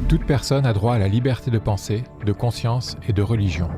Toute personne a droit à la liberté de pensée, de conscience et de religion.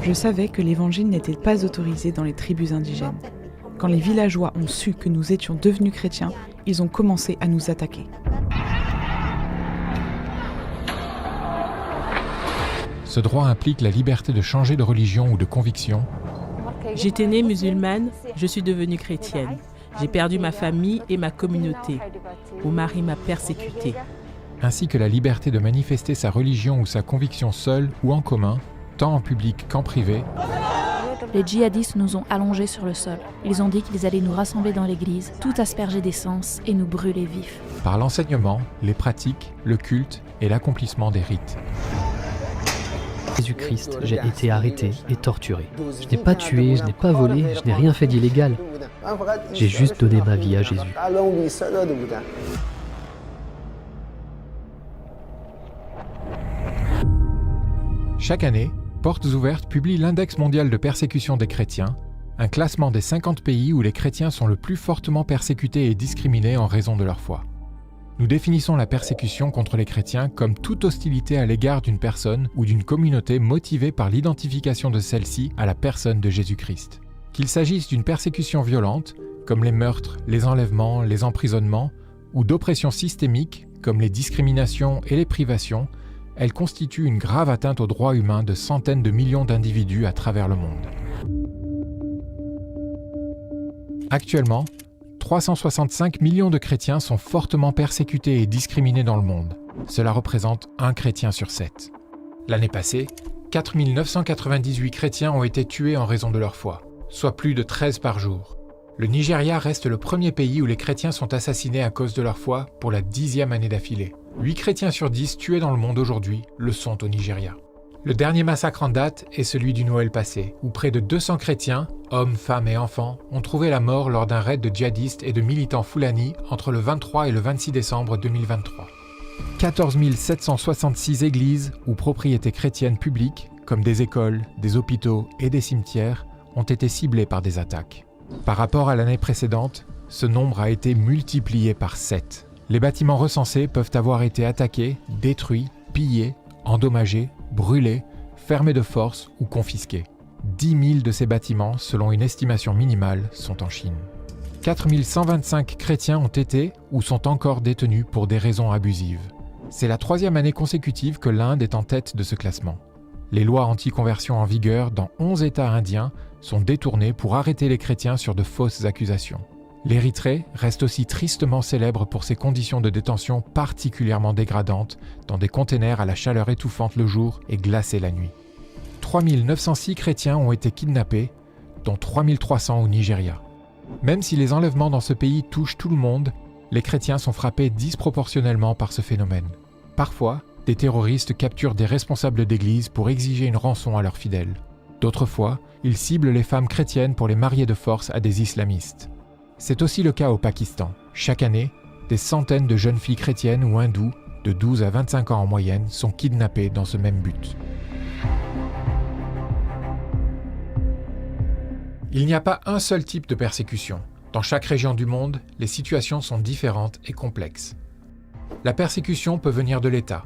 Je savais que l'évangile n'était pas autorisé dans les tribus indigènes. Quand les villageois ont su que nous étions devenus chrétiens, ils ont commencé à nous attaquer. Ce droit implique la liberté de changer de religion ou de conviction. J'étais née musulmane, je suis devenue chrétienne. J'ai perdu ma famille et ma communauté. Mon mari m'a persécutée. Ainsi que la liberté de manifester sa religion ou sa conviction seule ou en commun, tant en public qu'en privé. Les djihadistes nous ont allongés sur le sol. Ils ont dit qu'ils allaient nous rassembler dans l'église, tout asperger d'essence et nous brûler vifs. Par l'enseignement, les pratiques, le culte et l'accomplissement des rites. Jésus-Christ, j'ai été arrêté et torturé. Je n'ai pas tué, je n'ai pas volé, je n'ai rien fait d'illégal. J'ai juste donné ma vie à Jésus. Chaque année, Portes Ouvertes publie l'Index mondial de persécution des chrétiens, un classement des 50 pays où les chrétiens sont le plus fortement persécutés et discriminés en raison de leur foi. Nous définissons la persécution contre les chrétiens comme toute hostilité à l'égard d'une personne ou d'une communauté motivée par l'identification de celle-ci à la personne de Jésus-Christ. Qu'il s'agisse d'une persécution violente, comme les meurtres, les enlèvements, les emprisonnements, ou d'oppression systémique, comme les discriminations et les privations, elle constitue une grave atteinte aux droits humains de centaines de millions d'individus à travers le monde. Actuellement, 365 millions de chrétiens sont fortement persécutés et discriminés dans le monde. Cela représente 1 chrétien sur 7. L'année passée, 4 998 chrétiens ont été tués en raison de leur foi, soit plus de 13 par jour. Le Nigeria reste le premier pays où les chrétiens sont assassinés à cause de leur foi pour la 10e année d'affilée. 8 chrétiens sur 10 tués dans le monde aujourd'hui le sont au Nigeria. Le dernier massacre en date est celui du Noël passé, où près de 200 chrétiens, hommes, femmes et enfants, ont trouvé la mort lors d'un raid de djihadistes et de militants Fulani entre le 23 et le 26 décembre 2023. 14 766 églises ou propriétés chrétiennes publiques, comme des écoles, des hôpitaux et des cimetières, ont été ciblées par des attaques. Par rapport à l'année précédente, ce nombre a été multiplié par 7. Les bâtiments recensés peuvent avoir été attaqués, détruits, pillés, endommagés, brûlés, fermés de force ou confisqués. 10 000 de ces bâtiments, selon une estimation minimale, sont en Chine. 4 125 chrétiens ont été ou sont encore détenus pour des raisons abusives. C'est la 3e année consécutive que l'Inde est en tête de ce classement. Les lois anti-conversion en vigueur dans 11 États indiens sont détournées pour arrêter les chrétiens sur de fausses accusations. L'Érythrée reste aussi tristement célèbre pour ses conditions de détention particulièrement dégradantes dans des containers à la chaleur étouffante le jour et glacés la nuit. 3 906 chrétiens ont été kidnappés, dont 3 300 au Nigeria. Même si les enlèvements dans ce pays touchent tout le monde, les chrétiens sont frappés disproportionnellement par ce phénomène. Parfois, des terroristes capturent des responsables d'église pour exiger une rançon à leurs fidèles. D'autres fois, ils ciblent les femmes chrétiennes pour les marier de force à des islamistes. C'est aussi le cas au Pakistan. Chaque année, des centaines de jeunes filles chrétiennes ou hindoues, de 12 à 25 ans en moyenne, sont kidnappées dans ce même but. Il n'y a pas un seul type de persécution. Dans chaque région du monde, les situations sont différentes et complexes. La persécution peut venir de l'État.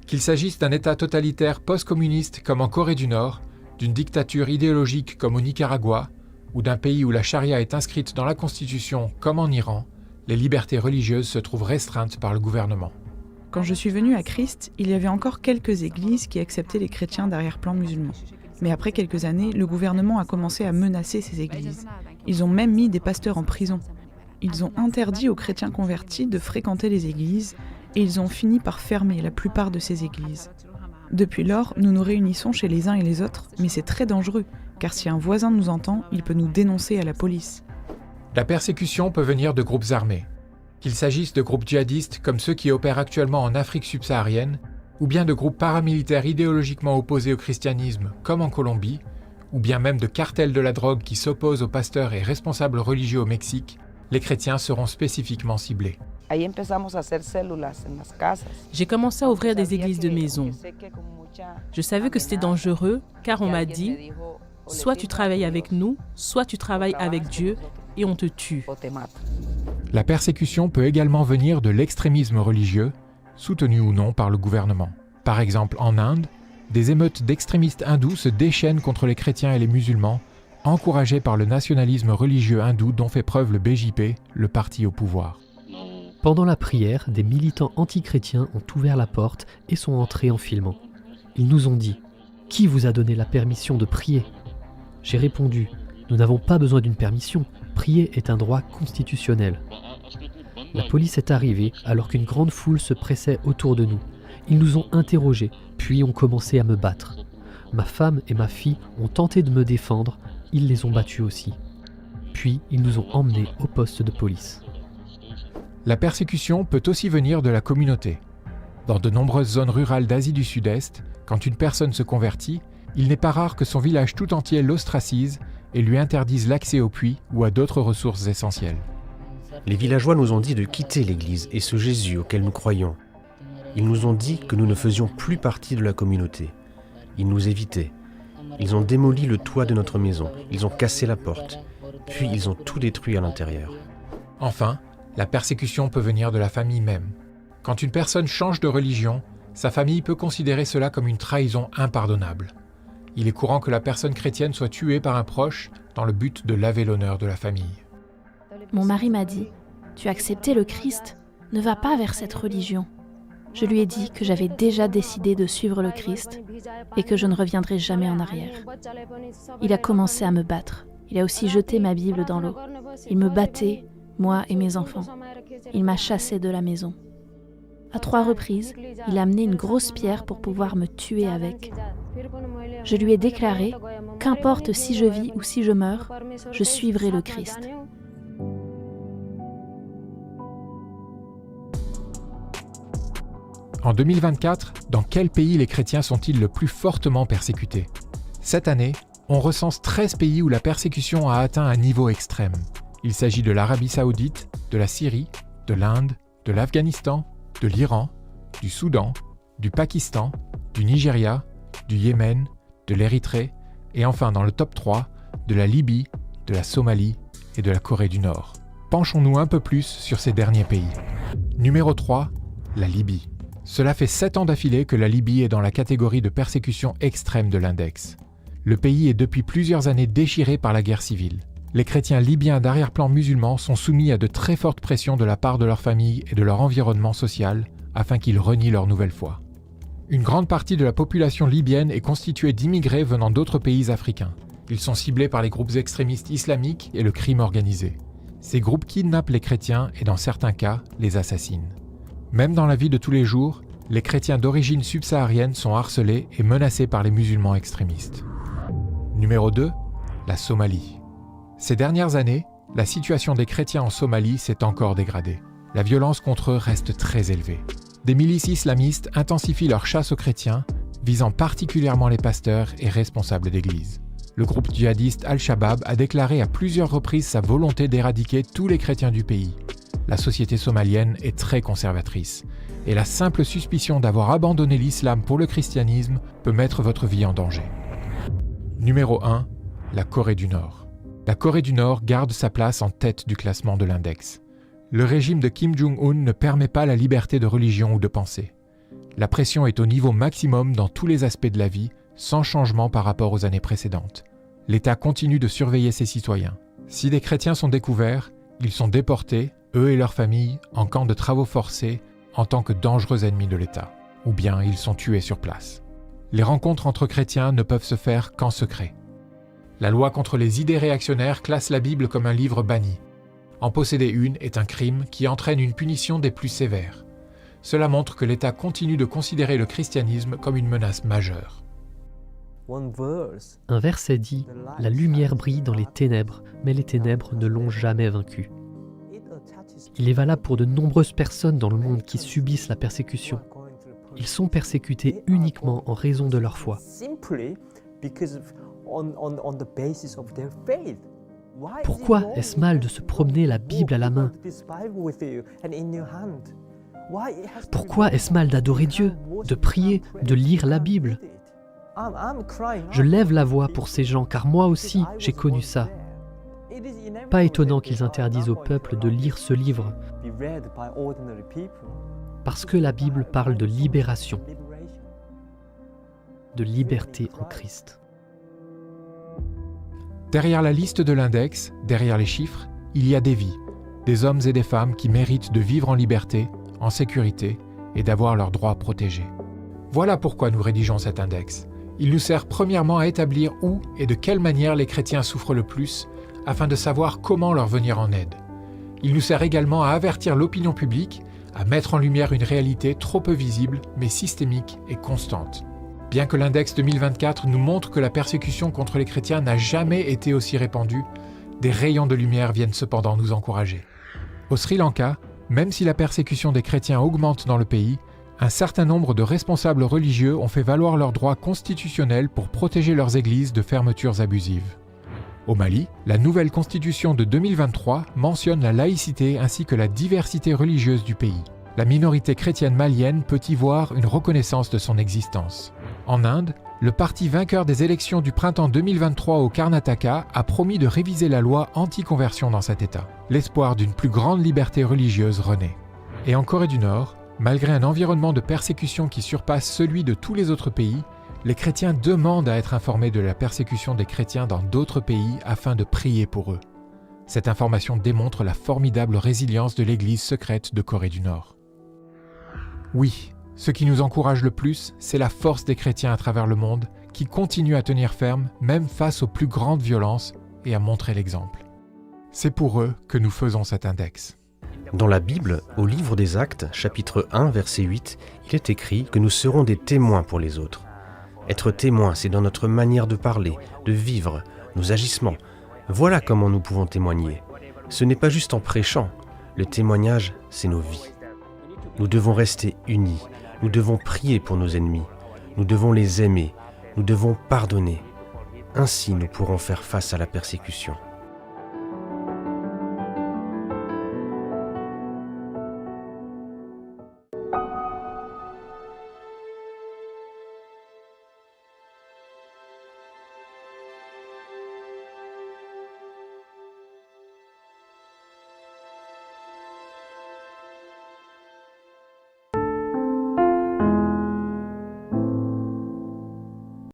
Qu'il s'agisse d'un État totalitaire post-communiste comme en Corée du Nord, d'une dictature idéologique comme au Nicaragua, ou d'un pays où la charia est inscrite dans la Constitution comme en Iran, les libertés religieuses se trouvent restreintes par le gouvernement. Quand je suis venue à Christ, il y avait encore quelques églises qui acceptaient les chrétiens d'arrière-plan musulmans. Mais après quelques années, le gouvernement a commencé à menacer ces églises. Ils ont même mis des pasteurs en prison. Ils ont interdit aux chrétiens convertis de fréquenter les églises et ils ont fini par fermer la plupart de ces églises. Depuis lors, nous nous réunissons chez les uns et les autres, mais c'est très dangereux, car si un voisin nous entend, il peut nous dénoncer à la police. La persécution peut venir de groupes armés. Qu'il s'agisse de groupes djihadistes comme ceux qui opèrent actuellement en Afrique subsaharienne, ou bien de groupes paramilitaires idéologiquement opposés au christianisme comme en Colombie, ou bien même de cartels de la drogue qui s'opposent aux pasteurs et responsables religieux au Mexique, les chrétiens seront spécifiquement ciblés. J'ai commencé à ouvrir des églises de maison. Je savais que c'était dangereux car on m'a dit « soit tu travailles avec nous, soit tu travailles avec Dieu et on te tue ». La persécution peut également venir de l'extrémisme religieux, soutenues ou non par le gouvernement. Par exemple, en Inde, des émeutes d'extrémistes hindous se déchaînent contre les chrétiens et les musulmans, encouragés par le nationalisme religieux hindou dont fait preuve le BJP, le parti au pouvoir. Pendant la prière, des militants anti-chrétiens ont ouvert la porte et sont entrés en filmant. Ils nous ont dit « Qui vous a donné la permission de prier ?» J'ai répondu « Nous n'avons pas besoin d'une permission, prier est un droit constitutionnel. » La police est arrivée alors qu'une grande foule se pressait autour de nous. Ils nous ont interrogés, puis ont commencé à me battre. Ma femme et ma fille ont tenté de me défendre, ils les ont battus aussi. Puis ils nous ont emmenés au poste de police. La persécution peut aussi venir de la communauté. Dans de nombreuses zones rurales d'Asie du Sud-Est, quand une personne se convertit, il n'est pas rare que son village tout entier l'ostracise et lui interdise l'accès au puits ou à d'autres ressources essentielles. Les villageois nous ont dit de quitter l'église et ce Jésus auquel nous croyons. Ils nous ont dit que nous ne faisions plus partie de la communauté. Ils nous évitaient. Ils ont démoli le toit de notre maison. Ils ont cassé la porte. Puis ils ont tout détruit à l'intérieur. Enfin, la persécution peut venir de la famille même. Quand une personne change de religion, sa famille peut considérer cela comme une trahison impardonnable. Il est courant que la personne chrétienne soit tuée par un proche dans le but de laver l'honneur de la famille. Mon mari m'a dit « Tu as accepté le Christ, ne va pas vers cette religion. » Je lui ai dit que j'avais déjà décidé de suivre le Christ et que je ne reviendrai jamais en arrière. Il a commencé à me battre. Il a aussi jeté ma Bible dans l'eau. Il me battait, moi et mes enfants. Il m'a chassé de la maison. À 3 reprises, il a amené une grosse pierre pour pouvoir me tuer avec. Je lui ai déclaré « Qu'importe si je vis ou si je meurs, je suivrai le Christ. » En 2024, dans quel pays les chrétiens sont-ils le plus fortement persécutés ? Cette année, on recense 13 pays où la persécution a atteint un niveau extrême. Il s'agit de l'Arabie Saoudite, de la Syrie, de l'Inde, de l'Afghanistan, de l'Iran, du Soudan, du Pakistan, du Nigeria, du Yémen, de l'Érythrée et enfin dans le top 3, de la Libye, de la Somalie et de la Corée du Nord. Penchons-nous un peu plus sur ces derniers pays. Numéro 3, la Libye. Cela fait 7 ans d'affilée que la Libye est dans la catégorie de persécution extrême de l'index. Le pays est depuis plusieurs années déchiré par la guerre civile. Les chrétiens libyens d'arrière-plan musulman sont soumis à de très fortes pressions de la part de leur famille et de leur environnement social afin qu'ils renient leur nouvelle foi. Une grande partie de la population libyenne est constituée d'immigrés venant d'autres pays africains. Ils sont ciblés par les groupes extrémistes islamiques et le crime organisé. Ces groupes kidnappent les chrétiens et dans certains cas, les assassinent. Même dans la vie de tous les jours, les chrétiens d'origine subsaharienne sont harcelés et menacés par les musulmans extrémistes. Numéro 2, la Somalie. Ces dernières années, la situation des chrétiens en Somalie s'est encore dégradée. La violence contre eux reste très élevée. Des milices islamistes intensifient leur chasse aux chrétiens, visant particulièrement les pasteurs et responsables d'église. Le groupe djihadiste Al-Shabaab a déclaré à plusieurs reprises sa volonté d'éradiquer tous les chrétiens du pays. La société somalienne est très conservatrice, et la simple suspicion d'avoir abandonné l'islam pour le christianisme peut mettre votre vie en danger. Numéro 1, la Corée du Nord. La Corée du Nord garde sa place en tête du classement de l'index. Le régime de Kim Jong-un ne permet pas la liberté de religion ou de pensée. La pression est au niveau maximum dans tous les aspects de la vie, sans changement par rapport aux années précédentes. L'État continue de surveiller ses citoyens. Si des chrétiens sont découverts, ils sont déportés, eux et leurs familles, en camp de travaux forcés, en tant que dangereux ennemis de l'État. Ou bien ils sont tués sur place. Les rencontres entre chrétiens ne peuvent se faire qu'en secret. La loi contre les idées réactionnaires classe la Bible comme un livre banni. En posséder une est un crime qui entraîne une punition des plus sévères. Cela montre que l'État continue de considérer le christianisme comme une menace majeure. Un verset dit « La lumière brille dans les ténèbres, mais les ténèbres ne l'ont jamais vaincue. » Il est valable pour de nombreuses personnes dans le monde qui subissent la persécution. Ils sont persécutés uniquement en raison de leur foi. Pourquoi est-ce mal de se promener la Bible à la main? Pourquoi est-ce mal d'adorer Dieu, de prier, de lire la Bible? Je lève la voix pour ces gens car moi aussi j'ai connu ça. Pas étonnant qu'ils interdisent au peuple de lire ce livre. Parce que la Bible parle de libération, de liberté en Christ. Derrière la liste de l'index, derrière les chiffres, il y a des vies, des hommes et des femmes qui méritent de vivre en liberté, en sécurité et d'avoir leurs droits protégés. Voilà pourquoi nous rédigeons cet index. Il nous sert premièrement à établir où et de quelle manière les chrétiens souffrent le plus, afin de savoir comment leur venir en aide. Il nous sert également à avertir l'opinion publique, à mettre en lumière une réalité trop peu visible, mais systémique et constante. Bien que l'index 2024 nous montre que la persécution contre les chrétiens n'a jamais été aussi répandue, des rayons de lumière viennent cependant nous encourager. Au Sri Lanka, même si la persécution des chrétiens augmente dans le pays, un certain nombre de responsables religieux ont fait valoir leurs droits constitutionnels pour protéger leurs églises de fermetures abusives. Au Mali, la nouvelle constitution de 2023 mentionne la laïcité ainsi que la diversité religieuse du pays. La minorité chrétienne malienne peut y voir une reconnaissance de son existence. En Inde, le parti vainqueur des élections du printemps 2023 au Karnataka a promis de réviser la loi anti-conversion dans cet État. L'espoir d'une plus grande liberté religieuse renaît. Et en Corée du Nord, malgré un environnement de persécution qui surpasse celui de tous les autres pays, les chrétiens demandent à être informés de la persécution des chrétiens dans d'autres pays afin de prier pour eux. Cette information démontre la formidable résilience de l'Église secrète de Corée du Nord. Oui, ce qui nous encourage le plus, c'est la force des chrétiens à travers le monde qui continuent à tenir ferme même face aux plus grandes violences et à montrer l'exemple. C'est pour eux que nous faisons cet index. Dans la Bible, au livre des Actes, chapitre 1, verset 8, il est écrit que nous serons des témoins pour les autres. Être témoin, c'est dans notre manière de parler, de vivre, nos agissements. Voilà comment nous pouvons témoigner. Ce n'est pas juste en prêchant. Le témoignage, c'est nos vies. Nous devons rester unis. Nous devons prier pour nos ennemis. Nous devons les aimer. Nous devons pardonner. Ainsi, nous pourrons faire face à la persécution.